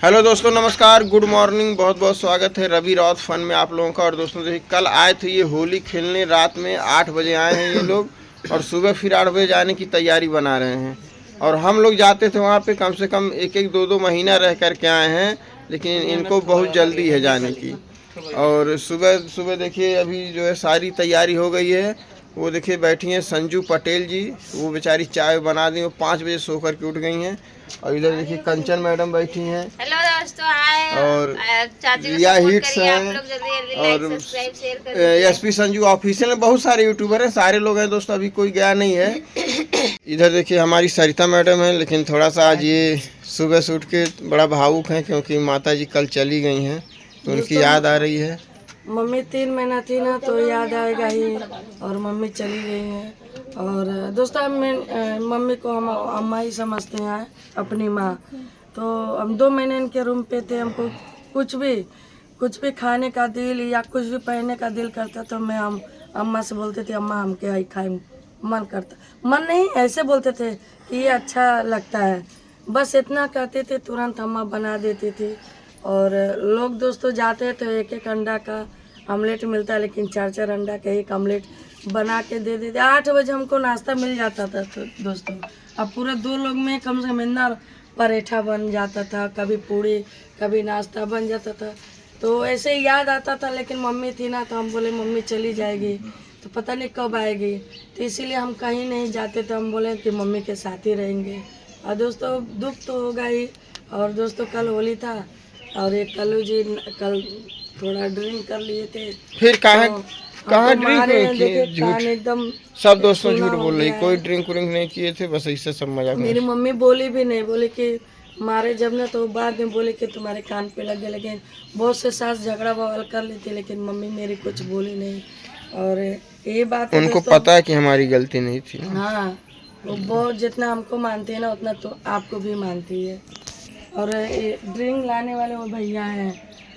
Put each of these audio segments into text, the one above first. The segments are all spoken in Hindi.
हेलो दोस्तों, नमस्कार, गुड मॉर्निंग। बहुत बहुत स्वागत है रवि राउत फन में आप लोगों का। और दोस्तों देखिए, कल आए थे ये होली खेलने, रात में 8 बजे आए हैं ये लोग और सुबह फिर 8 बजे जाने की तैयारी बना रहे हैं। और हम लोग जाते थे वहाँ पे कम से कम एक दो महीना रह कर के आए हैं, लेकिन इनको बहुत जल्दी है जाने की। और सुबह सुबह देखिए अभी जो है सारी तैयारी हो गई है। वो देखिए बैठी हैं संजू पटेल जी, वो बेचारी चाय बना दी, वो 5 बजे सो कर के उठ गई हैं। और इधर देखिए कंचन मैडम बैठी हैं। हेलो दोस्तों, हाय। और रिया हिट्स हैं और एसपी संजू ऑफिशियल में बहुत सारे यूट्यूबर हैं, सारे लोग हैं दोस्तों, अभी कोई गया नहीं है। इधर देखिए हमारी सरिता मैडम है, लेकिन थोड़ा सा आज ये सुबह से उठ के बड़ा भावुक हैं क्योंकि माता जी कल चली गई हैं, तो उनकी याद आ रही है। मम्मी 3 महीना थी ना, तो याद आएगा ही। और मम्मी चली गई हैं। और दोस्तों मम्मी को हम अम्मा ही समझते हैं, अपनी माँ। तो हम 2 महीने इनके रूम पे थे। हमको कुछ भी खाने का दिल या कुछ भी पहनने का दिल करता तो मैं हम अम्मा से बोलते थे, अम्मा हम क्या ही खाए, मन करता, मन नहीं ऐसे बोलते थे कि ये अच्छा लगता है, बस इतना कहते थे, तुरंत अम्मा बना देते थे। और लोग दोस्तों जाते हैं तो एक अंडा का ऑमलेट मिलता है, लेकिन 4 अंडा का एक ऑमलेट बना के दे देते। 8 बजे हमको नाश्ता मिल जाता था। तो दोस्तों अब पूरे 2 लोग में कम से कम इतना पराठा बन जाता था, कभी पूड़ी कभी नाश्ता बन जाता था। तो ऐसे ही याद आता था। लेकिन मम्मी थी ना, तो हम बोले मम्मी चली जाएगी तो पता नहीं कब आएगी, तो इसीलिए हम कहीं नहीं जाते। तो हम बोले कि मम्मी के साथ ही रहेंगे। और दोस्तों दुख तो होगा ही। और दोस्तों कल होली था और एक कल्लू जी कल थोड़ा ड्रिंक कर लिए थे। फिर कहाँ ड्रिंक किए? झूठ, एकदम सब दोस्तों झूठ बोल रही, कोई ड्रिंक नहीं किए थे, बस ऐसे सब मजाक। मेरी मम्मी बोली भी नहीं, बोले कि मारे जब ना, तो बाद में बोले कि तुम्हारे कान पे लग गया। लेकिन बहुत से सास झगड़ा बवाल कर लेती, लेकिन मम्मी मेरी कुछ बोली नहीं। और ये बात उनको पता है कि हमारी गलती नहीं थी। हाँ, वो बहुत जितना हमको मानती है ना, उतना तो आपको भी मानती है। और ड्रिंक लाने वाले वो भैया हैं,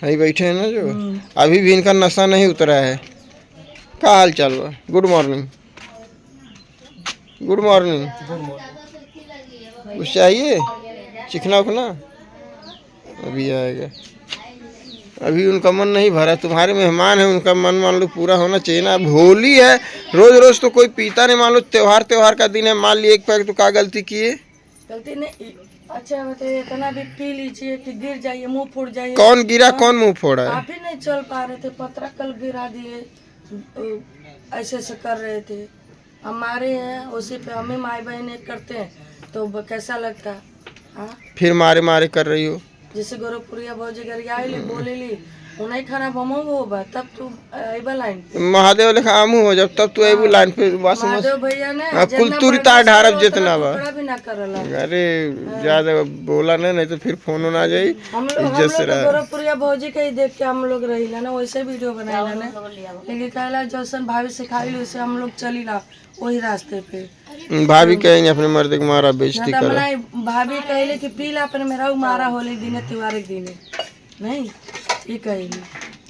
अभी बैठे हैं ना जो, अभी भी इनका नशा नहीं उतरा है। क्या हाल चाल हुआ? Good morning, good morning. कुछ चाहिए चिकना उखना? अभी आएगा, अभी उनका मन नहीं भरा। तुम्हारे मेहमान है, उनका मन मान लो पूरा होना चाहिए ना। अब होली है, रोज रोज तो कोई पीता नहीं। मान लो त्योहार का दिन है, मान ली एक पैक, तो क्या गलती किए? गलती नहीं। अच्छा बताइए, इतना भी पी लीजिए कि गिर जाइए, मुंह फूट जाइए। कौन गिरा, कौन मुंह फोड़ा है? आप ही नहीं चल पा रहे थे, पत्रा कल गिरा दिए, ऐसे ऐसे कर रहे थे। हमारे हैं उसी पे हमें माई बहन एक करते हैं, तो कैसा लगता? हाँ, फिर मारे मारे कर रही हो। जैसे गोरखपुरिया भौजी गरिया बोले ली उन्हें खाना बमो होगा, तब तू आइबा लाइन महादेव लेखा आमू हो जब, तब तू एबू लाइन पे बस महादेव भैया ने कुल तुरता ढारब जितना बा। भी ना करला। अरे ज्यादा बोला नहीं तो फिर फोन ना जाई। हम लोग गोरखपुरिया भौजी के ही देख के हम लोग रही ना, वैसे वीडियो बनाई ना। लेकिन कहला जैसन भाभी सिखाई वैसे हम लोग चली ला वही रास्ते पे। भाभी कहेंगे अपने मर्द को मारा बेइज्जती करो। भाभी कहले कि पी ला अपने मेरा मारा होली दिने त्योहार के दिने नहीं, ये कहेगी।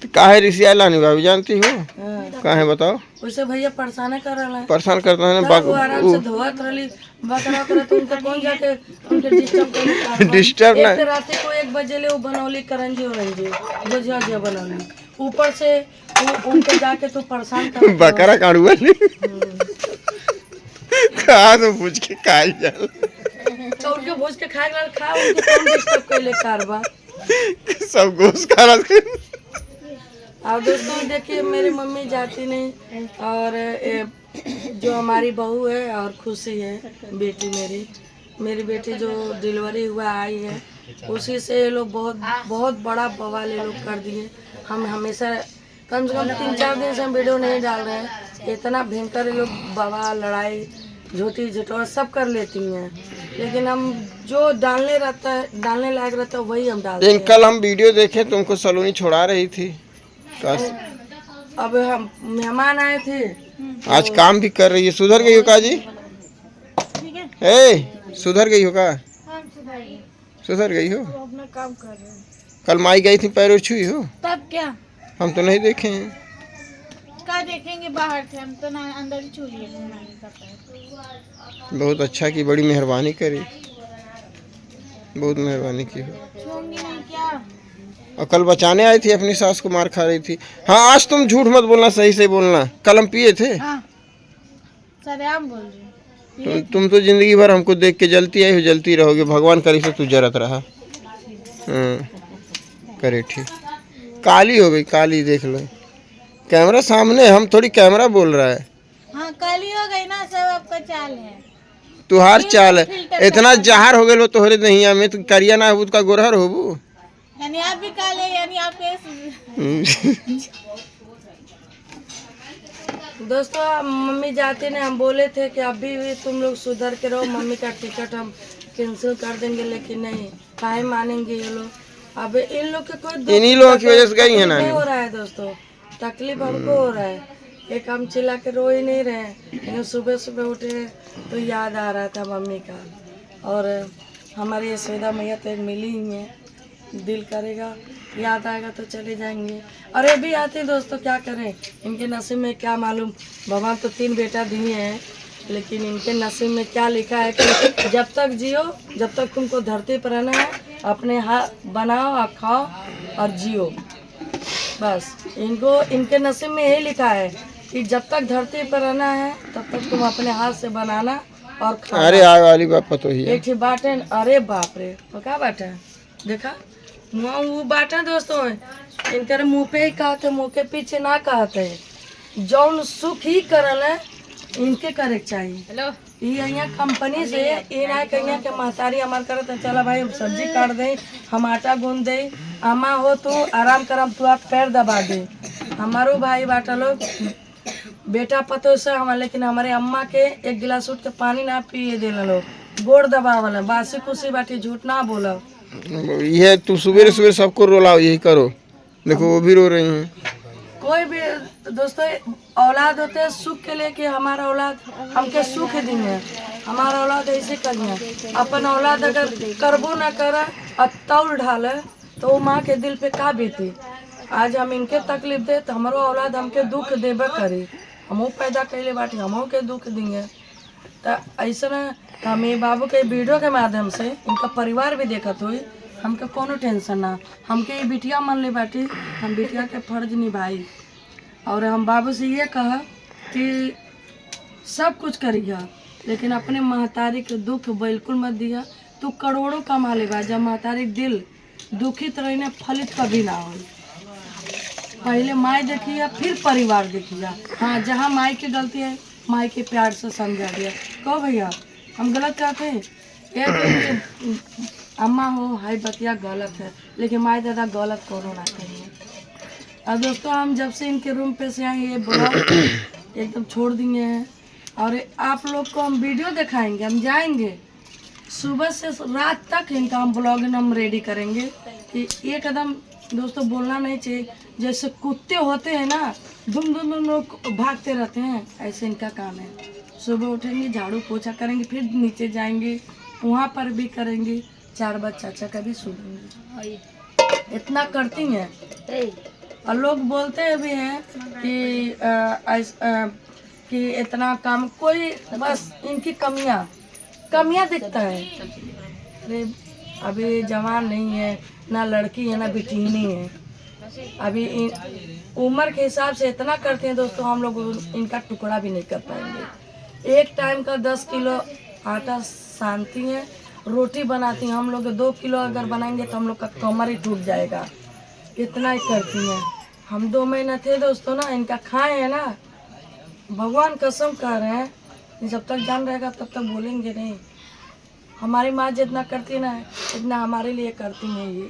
तो काहे रिसिया लानी भाभी, जानती हो काहे बताओ? वैसे भैया परेशान कर रहा है, परेशान करता है ना। आराम से धोत रही बकरा तो उनका कौन जाके उनके डिस्टर्ब ना। रात को 1 बजे ले वो बनौली करंजी वरंजी गुजिया बनौली, ऊपर से उनके जाके तो परेशान कर बकरा काढ़ुआ कहा तो पूछ के खाई जाल, तो उनके भूज के खाए वाला खा, उनको कौन डिस्टर्ब कैले कारबा, सब गोश्त खा रहा। और दोस्तों देखिए मेरी मम्मी जाती नहीं। और जो हमारी बहू है और खुशी है बेटी, मेरी बेटी जो डिलीवरी हुआ आई है, उसी से ये लोग बहुत बड़ा बवाल ये लोग कर दिए। हम हमेशा कम से कम 3-4 दिन से हम वीडियो नहीं डाल रहे हैं। इतना भयंकर ये लोग बवाल, लड़ाई, झूठी झूठा सब कर लेती हैं। लेकिन हम जो डालने लायक रहता है वही हम डालते हैं। कल हम वीडियो देखे, तुमको सलोनी छोड़ा रही थी। अब हम मेहमान आए थे, आज काम भी कर रही है। सुधर गई हो का जी? सुधर गई हो का? सुधर गई हो? अपना काम कर रहे हैं। कल माई गई थी, पैरों छुई हो? तब क्या हम तो नहीं देखे हैं। क्या देखेंगे, बाहर थे हम तो ना, अंदर ही छू लिए। बहुत अच्छा की, बड़ी मेहरबानी करी, बहुत मेहरबानी की हो। छूंगी नहीं हाँ और कल बचाने आई थी, अपनी सास को मार खा रही थी। हाँ आज तुम झूठ मत बोलना, सही से बोलना। कल हम पिए थे। हाँ सरेआम बोल रही हूँ। तुम तो जिंदगी भर हमको देख के जलती आई हो, जलती रहोगे। भगवान करे से तू जरत रहा। करे ठीक। काली हो गई, काली देख लो। कैमरा सामने, हम थोड़ी कैमरा बोल रहा है। हाँ काली हो गई ना, सब आपका चाल है। तुहार चाल है, इतना जहर हो गए लो तोहरे दहिया में। तो करिया ना हो का गोरहर होबू। यानी आप भी काले, यानी आपके दोस्तों मम्मी जाते ने हम बोले थे कि अभी भी तुम लोग सुधर के रहो, मम्मी का टिकट हम कैंसिल कर देंगे, लेकिन नहीं, काहे मानेंगे ये लोग। अब इन लोग के कोई इन्हीं लोगों की वजह से गई है ना। नहीं हो रहा है दोस्तों, तकलीफ हमको हो रहा है। एक हम चिल्ला के रो ही नहीं रहे, लेकिन सुबह सुबह उठे तो याद आ रहा था मम्मी का। और हमारी यशोदा मैया तो एक मिली ही है, दिल करेगा याद आएगा तो चले जाएंगे। और ये भी आते हैं दोस्तों, क्या करें, इनके नसीब में क्या मालूम। भगवान तो 3 बेटा दिए हैं, लेकिन इनके नसीब में क्या लिखा है कि जब तक जियो, जब तक तुमको धरती पर रहना है, अपने हाथ बनाओ और खाओ और जियो। बस इनको, इनके नसीब में यही लिखा है कि जब तक धरती पर रहना है तब तक तुम अपने हाथ से बनाना और खाना। अरे आए वाली बात तो ही है। एक बाटे, अरे बाप रे, वो क्या बाटा है देखा, वो बाटा दोस्तों इनके मुंह पे ही कहते, मुंह के पीछे ना कहते। जौन सुख ही करल है इनके करे चाहिए। हेलो ये यहाँ कंपनी से ये ना कहिए के महतारी हमार करत है, चला भाई सब्जी काट दे, हम आटा गूंद दे, अम्मा हो तू आराम करम, तू आप पैर दबा दे। हमारो भाई बाटा लोग बेटा पतो से हमारे, लेकिन हमारे अम्मा के 1 गिलास उठ के पानी ना पिए देना लोग, गोड़ दबावल, बासी कुसी बाटी, झूठ ना बोला। ये तू सुबह सुबह सबको रोलाओ, यही करो। देखो वो भी रो रही हैं। कोई भी दोस्तों औलाद होते हैं सुख के लिए, कि हमारा औलाद हमके सुख देंगे, हमारा औलाद ऐसे करिए। अपन औलाद अगर करबो ना करे और तौल ढाले तो वो माँ के दिल पे का बीती। आज हम इनके तकलीफ दे तो हमारो औलाद हमके दुख देबे करी। हमो पैदा कैले बाटी, हमो के दुख देंगे। तो ऐसा हमें बाबू के वीडियो के माध्यम से इनका परिवार भी देखत हुई, हमके कोनो टेंशन ना। हमके ये बिटिया मन ले बाटी, हम बिटिया के फर्ज निभाई। और हम बाबू से ये कहा कि सब कुछ करिया, लेकिन अपने महतारी के दुख बिल्कुल मत दिया। तू करोड़ों कमा लेगा, जब महतारी दिल दुखित रही फलित कभी ना हो। पहले माई देखिए फिर परिवार देखिए। हाँ जहाँ माई की गलती है, माई के प्यार से समझा दिया। कहो भैया हम गलत कहते हैं, एक अम्मा हो हाई बतिया गलत है, लेकिन माई दादा गलत करो ना करिए। और दोस्तों हम जब से इनके रूम पे से आए, ये ब्लॉग एकदम छोड़ दिए हैं। और आप लोग को हम वीडियो दिखाएंगे, हम जाएंगे सुबह से रात तक इनका हम ब्लॉग हम रेडी करेंगे कि एकदम दोस्तों बोलना नहीं चाहिए। जैसे कुत्ते होते हैं ना, दुम दुम दुम लोग भागते रहते हैं, ऐसे इनका काम है। सुबह उठेंगे, झाड़ू पोछा करेंगे, फिर नीचे जाएंगे, वहाँ पर भी करेंगे, 4 बार चाचा का भी सुनेंगे। इतना करती हैं। और लोग बोलते भी हैं कि इतना काम, कोई बस इनकी कमियां दिखता है। अरे अभी जवान नहीं है, ना लड़की है ना बिटिनी है, अभी उम्र के हिसाब से इतना करते हैं दोस्तों, हम लोग इनका टुकड़ा भी नहीं कर पाएंगे। एक टाइम का 10 किलो आटा सानती हैं, रोटी बनाती हैं। हम लोग 2 किलो अगर बनाएंगे तो हम लोग का कमर ही टूट जाएगा, इतना ही करती हैं। हम 2 महीना थे दोस्तों ना, इनका खाए हैं ना, भगवान कसम कह रहे हैं, जब तक जान रहेगा तब तक बोलेंगे नहीं। हमारी माँ जितना करती ना इतना हमारे लिए करती हैं, ये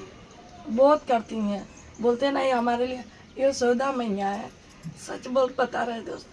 बहुत करती हैं। बोलते नहीं हमारे लिए ये सौदा मैया है, सच बोल बता रहे दोस्त।